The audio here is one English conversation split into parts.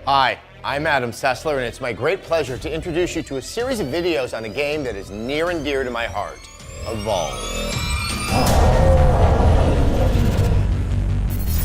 Hi, I'm Adam Sessler, and it's my great pleasure to introduce you to a series of videos on a game that is near and dear to my heart, Evolve.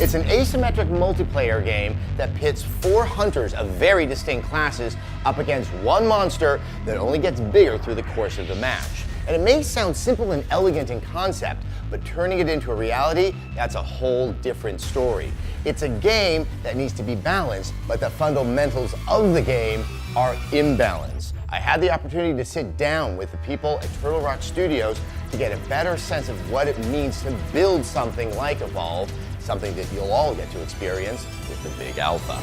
It's an asymmetric multiplayer game that pits 4 hunters of very distinct classes up against one monster that only gets bigger through the course of the match. And it may sound simple and elegant in concept, but turning it into a reality, that's a whole different story. It's a game that needs to be balanced, but the fundamentals of the game are imbalanced. I had the opportunity to sit down with the people at Turtle Rock Studios to get a better sense of what it means to build something like Evolve, something that you'll all get to experience with the Big Alpha.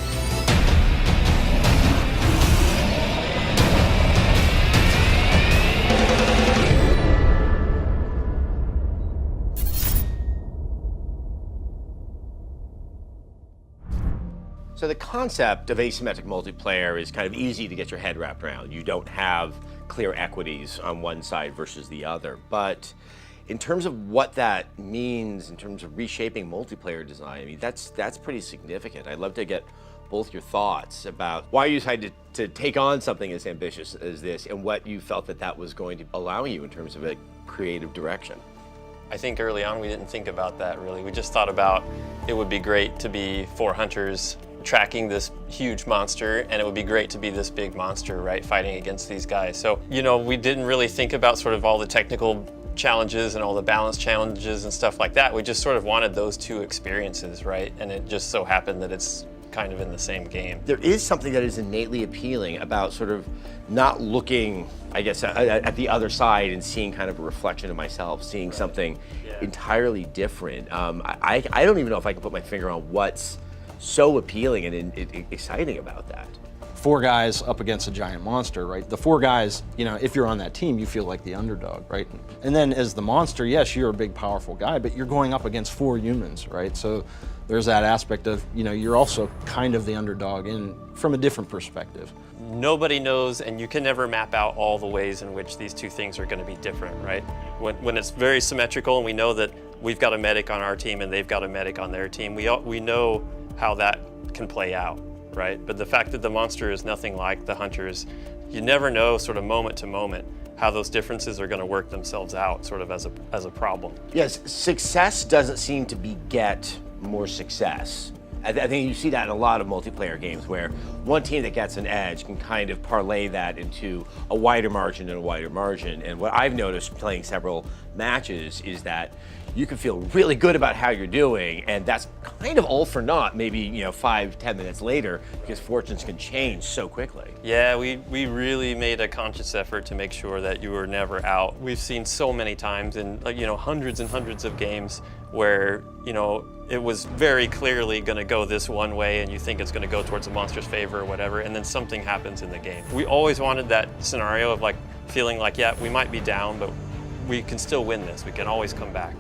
So the concept of asymmetric multiplayer is kind of easy to get your head wrapped around. You don't have clear equities on one side versus the other. But in terms of what that means in terms of reshaping multiplayer design, I mean, that's pretty significant. I'd love to get both your thoughts about why you decided to take on something as ambitious as this and what you felt that was going to allow you in terms of a creative direction. I think early on we didn't think about that really. We just thought about it would be great to be 4 hunters tracking this huge monster, and it would be great to be this big monster, right, fighting against these guys. So, you know, we didn't really think about sort of all the technical challenges and all the balance challenges and stuff like that. We just sort of wanted those 2 experiences, right? And it just so happened that it's kind of in the same game. There is something that is innately appealing about sort of not looking, I guess, at the other side and seeing kind of a reflection of myself, seeing something entirely different. I don't even know if I can put my finger on what's so appealing and exciting about that. 4 guys up against a giant monster, right? The 4 guys, you know, if you're on that team, you feel like the underdog, right? And then as the monster, yes, you're a big, powerful guy, but you're going up against 4 humans, right? So there's that aspect of, you know, you're also kind of the underdog from a different perspective. Nobody knows, and you can never map out all the ways in which these 2 things are going to be different, right? When it's very symmetrical and we know that we've got a medic on our team and they've got a medic on their team, we know how that can play out, right? But the fact that the monster is nothing like the hunters, you never know sort of moment to moment how those differences are going to work themselves out sort of as a problem. Yes, success doesn't seem to beget more success. I think you see that in a lot of multiplayer games where one team that gets an edge can kind of parlay that into a wider margin and a wider margin. And what I've noticed playing several matches is that you can feel really good about how you're doing, and that's kind of all for naught, maybe, you know, 5-10 minutes later, because fortunes can change so quickly. Yeah, we really made a conscious effort to make sure that you were never out. We've seen so many times in, you know, hundreds and hundreds of games where, you know, it was very clearly going to go this one way and you think it's going to go towards the monster's favor or whatever, and then something happens in the game. We always wanted that scenario of like feeling like, yeah, we might be down, but we can still win this. We can always come back.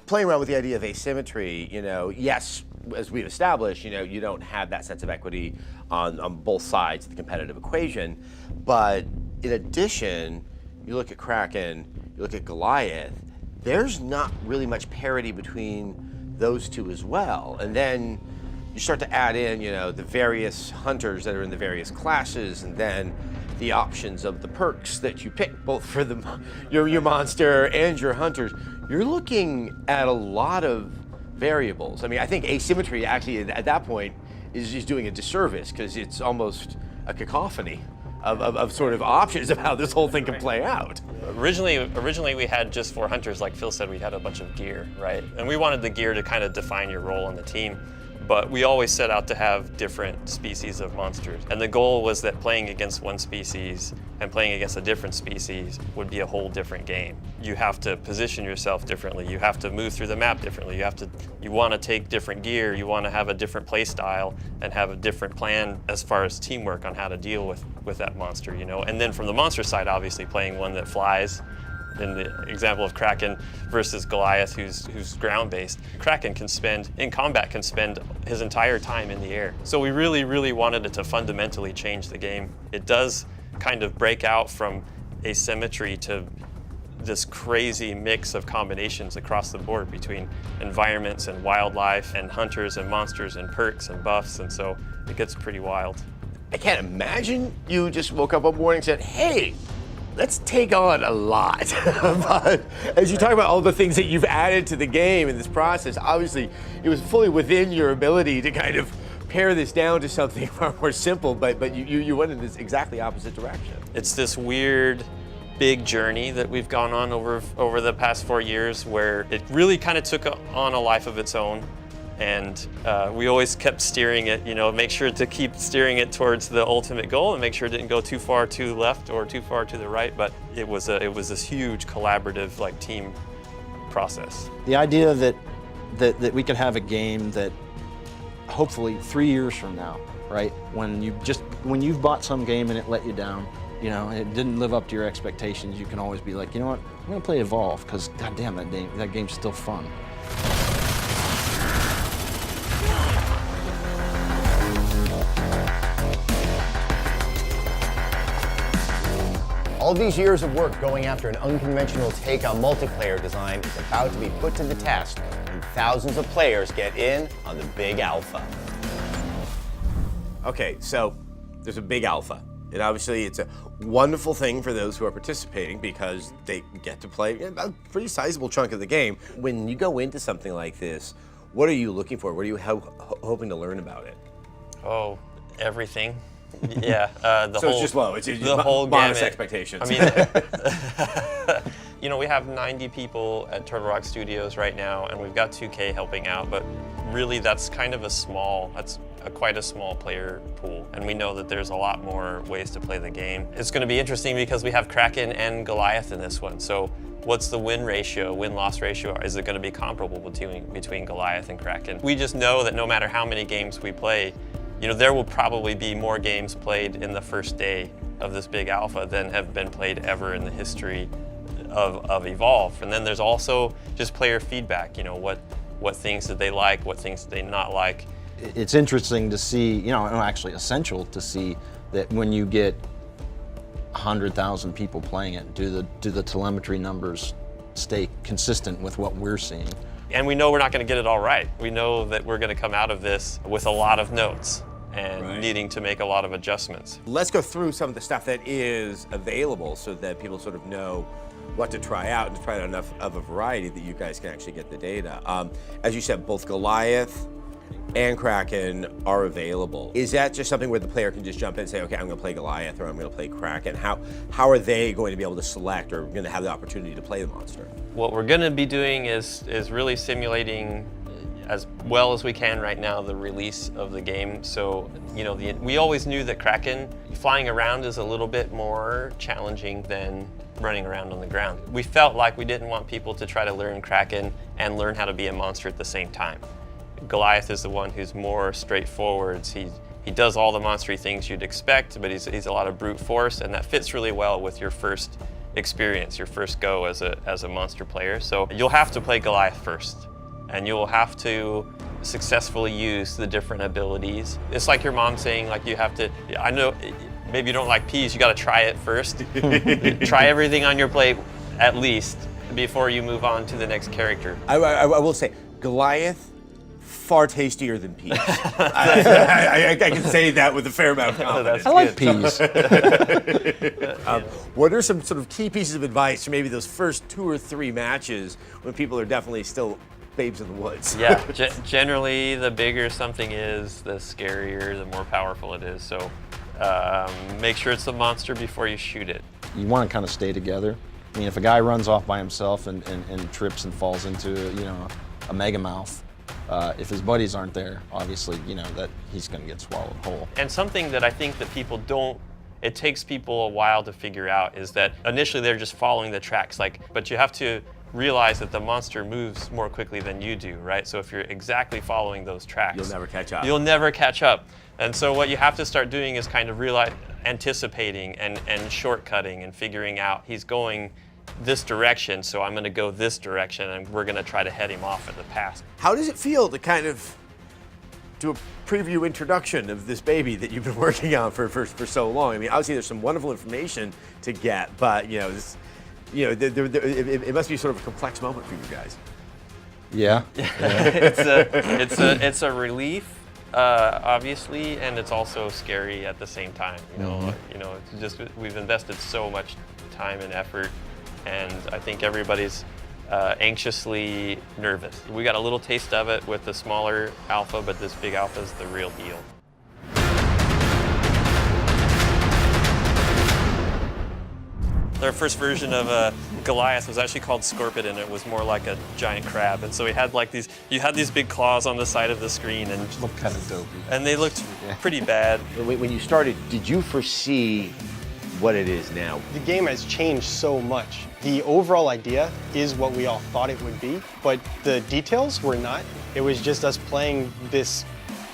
Playing around with the idea of asymmetry, you know, yes, as we've established, you know, you don't have that sense of equity on both sides of the competitive equation, but in addition, you look at Kraken, you look at Goliath, there's not really much parity between those 2 as well. And then you start to add in, you know, the various hunters that are in the various classes, and then the options of the perks that you pick, both for your monster and your hunters. You're looking at a lot of variables. I mean, I think asymmetry actually at that point is just doing a disservice because it's almost a cacophony of sort of options of how this whole thing can play out. Originally we had just 4 hunters, like Phil said, we had a bunch of gear, right? And we wanted the gear to kind of define your role on the team. But we always set out to have different species of monsters. And the goal was that playing against one species and playing against a different species would be a whole different game. You have to position yourself differently. You have to move through the map differently. You want to take different gear. You want to have a different play style and have a different plan as far as teamwork on how to deal with that monster, you know? And then from the monster side, obviously playing one that flies. In the example of Kraken versus Goliath, who's ground-based, Kraken in combat can spend his entire time in the air. So we really, really wanted it to fundamentally change the game. It does kind of break out from asymmetry to this crazy mix of combinations across the board between environments and wildlife and hunters and monsters and perks and buffs, and so it gets pretty wild. I can't imagine you just woke up one morning and said, hey, let's take on a lot. But as you talk about all the things that you've added to the game in this process, obviously it was fully within your ability to kind of pare this down to something far more simple, but you went in this exactly opposite direction. It's this weird, big journey that we've gone on over the past 4 years where it really kind of took on a life of its own. And we always kept steering it, make sure to keep steering it towards the ultimate goal and make sure it didn't go too far to the left or too far to the right. But it was this huge collaborative team process. The idea that we could have a game that hopefully 3 years from now, right, when you've bought some game and it let you down, it didn't live up to your expectations, you can always be like, you know what, I'm gonna play Evolve because goddamn that game's still fun. All these years of work going after an unconventional take on multiplayer design is about to be put to the test when thousands of players get in on the big alpha. Okay, so there's a big alpha. And obviously it's a wonderful thing for those who are participating because they get to play a pretty sizable chunk of the game. When you go into something like this, what are you looking for? What are you hoping to learn about it? Oh, everything. Yeah, so it's just low. It's the whole modest gamut. expectations. I mean, we have 90 people at Turtle Rock Studios right now, and we've got 2K helping out. But really, that's kind of quite a small player pool, and we know that there's a lot more ways to play the game. It's going to be interesting because we have Kraken and Goliath in this one. So, what's the win-loss ratio? Is it going to be comparable between Goliath and Kraken? We just know that no matter how many games we play, there will probably be more games played in the first day of this big alpha than have been played ever in the history of Evolve. And then there's also just player feedback, what things did they like, what things did they not like. It's interesting to see, actually essential to see that when you get 100,000 people playing it, do the telemetry numbers stay consistent with what we're seeing? And we know we're not going to get it all right. We know that we're going to come out of this with a lot of notes and needing to make a lot of adjustments. Let's go through some of the stuff that is available so that people sort of know what to try out and to try out enough of a variety that you guys can actually get the data. As you said, both Goliath and Kraken are available. Is that just something where the player can just jump in and say, okay, I'm going to play Goliath or I'm going to play Kraken? How are they going to be able to select or going to have the opportunity to play the monster? What we're going to be doing is really simulating as well as we can right now the release of the game. So, we always knew that Kraken flying around is a little bit more challenging than running around on the ground. We felt like we didn't want people to try to learn Kraken and learn how to be a monster at the same time. Goliath is the one who's more straightforward. He does all the monstery things you'd expect, but he's a lot of brute force, and that fits really well with your first experience, your first go as a monster player. So you'll have to play Goliath first, and you'll have to successfully use the different abilities. It's like your mom saying, you have to, I know maybe you don't like peas, you gotta try it first. Try everything on your plate at least before you move on to the next character. I will say, Goliath, far tastier than peas. I can say that with a fair amount of confidence. I like peas. What are some sort of key pieces of advice for maybe those first 2 or 3 matches when people are definitely still babes in the woods? Yeah, generally the bigger something is, the scarier, the more powerful it is. So make sure it's a monster before you shoot it. You want to kind of stay together. I mean, if a guy runs off by himself and trips and falls into a mega mouth, if his buddies aren't there, obviously, that he's going to get swallowed whole. And something that I think that people don't, it takes people a while to figure out is that initially they're just following the tracks, but you have to realize that the monster moves more quickly than you do, right? So if you're exactly following those tracks, you'll never catch up. You'll never catch up. And so what you have to start doing is kind of anticipating and shortcutting and figuring out he's going this direction, so I'm going to go this direction, and we're going to try to head him off at the pass. How does it feel to kind of do a preview introduction of this baby that you've been working on for so long? I mean, obviously there's some wonderful information to get, but You know, it must be sort of a complex moment for you guys. Yeah. It's a relief, obviously, and it's also scary at the same time. You know, it's just we've invested so much time and effort, and I think everybody's anxiously nervous. We got a little taste of it with the smaller alpha, but this big alpha is the real deal. Our first version of Goliath was actually called Scorpion, and it was more like a giant crab. And so we had like these, you had these big claws on the side of the screen, and Looked kind of dopey. and they looked pretty bad. When you started, did you foresee what it is now? The game has changed so much. The overall idea is what we all thought it would be, but the details were not. It was just us playing this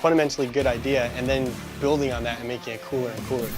fundamentally good idea and then building on that and making it cooler and cooler.